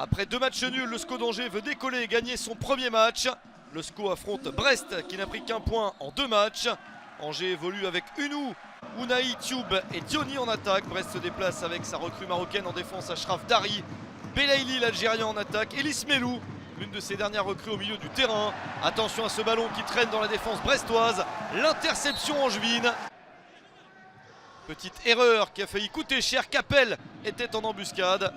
Après 2 matchs nuls, le SCO d'Angers veut décoller et gagner son premier match. Le SCO affronte Brest qui n'a pris qu'un point en 2 matchs. Angers évolue avec Unou, Unai, Tube et Diony en attaque. Brest se déplace avec sa recrue marocaine en défense, Achraf Dari. Belaïli, l'Algérien en attaque. Elis Melou, l'une de ses dernières recrues au milieu du terrain. Attention à ce ballon qui traîne dans la défense brestoise. L'interception angevine. Petite erreur qui a failli coûter cher. Capel était en embuscade.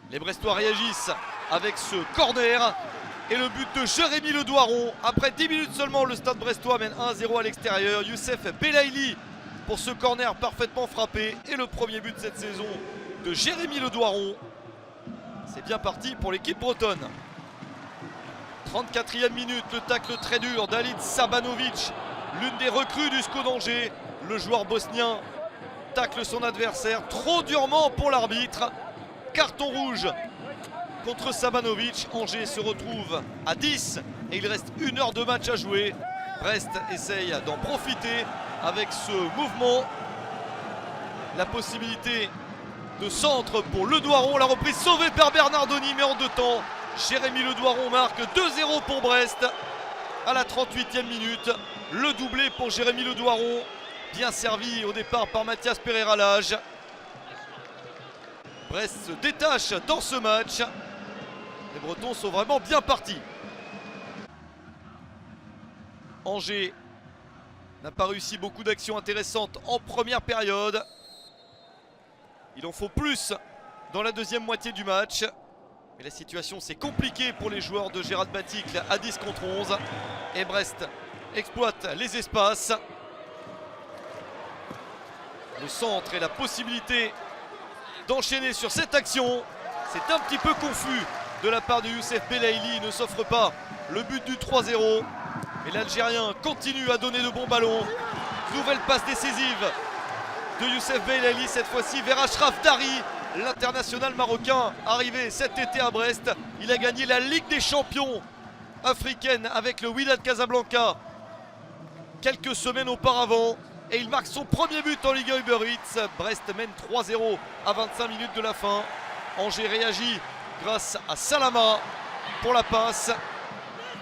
Les Brestois réagissent avec ce corner. Et le but de Jérémy Le Doiron. Après 10 minutes seulement, le stade brestois mène 1-0 à l'extérieur. Youssef Belaïli pour ce corner parfaitement frappé. Et le premier but de cette saison de Jérémy Le Doiron. C'est bien parti pour l'équipe bretonne. 34e minute, le tacle très dur d'Halid Sabanovic, l'une des recrues du SCO d'Angers. Le joueur bosnien tacle son adversaire trop durement pour l'arbitre. Carton rouge contre Sabanovic. Angers se retrouve à 10 et il reste 1 heure de match à jouer. Brest essaye d'en profiter avec ce mouvement. La possibilité de centre pour Le Doiron. La reprise sauvée par Bernardoni, mais en 2 temps. Jérémy Le Doiron marque 2-0 pour Brest à la 38e minute. Le doublé pour Jérémy Le Doiron. Bien servi au départ par Mathias Pereira-Lage. Brest se détache dans ce match. Les Bretons sont vraiment bien partis. Angers n'a pas réussi beaucoup d'actions intéressantes en première période. Il en faut plus dans la deuxième moitié du match. Mais la situation s'est compliquée pour les joueurs de Gérard Baticle à 10 contre 11. Et Brest exploite les espaces. Le centre et la possibilité d'enchaîner sur cette action. C'est un petit peu confus de la part de Youssef Belaïli. Il ne s'offre pas le but du 3-0. Et l'Algérien continue à donner de bons ballons. Nouvelle passe décisive de Youssef Belaïli, cette fois-ci vers Achraf Dari, l'international marocain arrivé cet été à Brest. Il a gagné la Ligue des champions africaine avec le Wydad Casablanca quelques semaines auparavant. Et il marque son premier but en Ligue 1 Uber Eats. Brest mène 3-0 à 25 minutes de la fin. Angers réagit grâce à Salama pour la passe.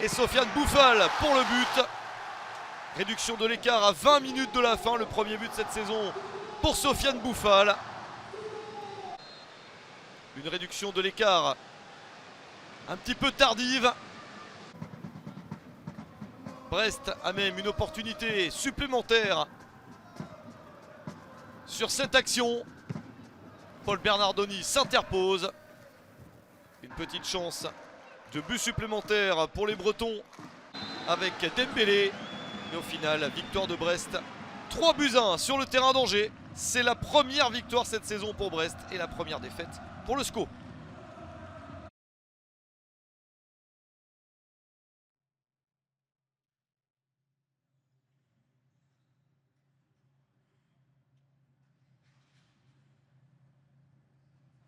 Et Sofiane Bouffal pour le but. Réduction de l'écart à 20 minutes de la fin. Le premier but de cette saison pour Sofiane Bouffal. Une réduction de l'écart un petit peu tardive. Brest a même une opportunité supplémentaire sur cette action. Paul Bernardoni s'interpose. Une petite chance de but supplémentaire pour les Bretons avec Dembélé. Et au final, victoire de Brest. 3-1 sur le terrain d'Angers. C'est la première victoire cette saison pour Brest et la première défaite pour le SCO.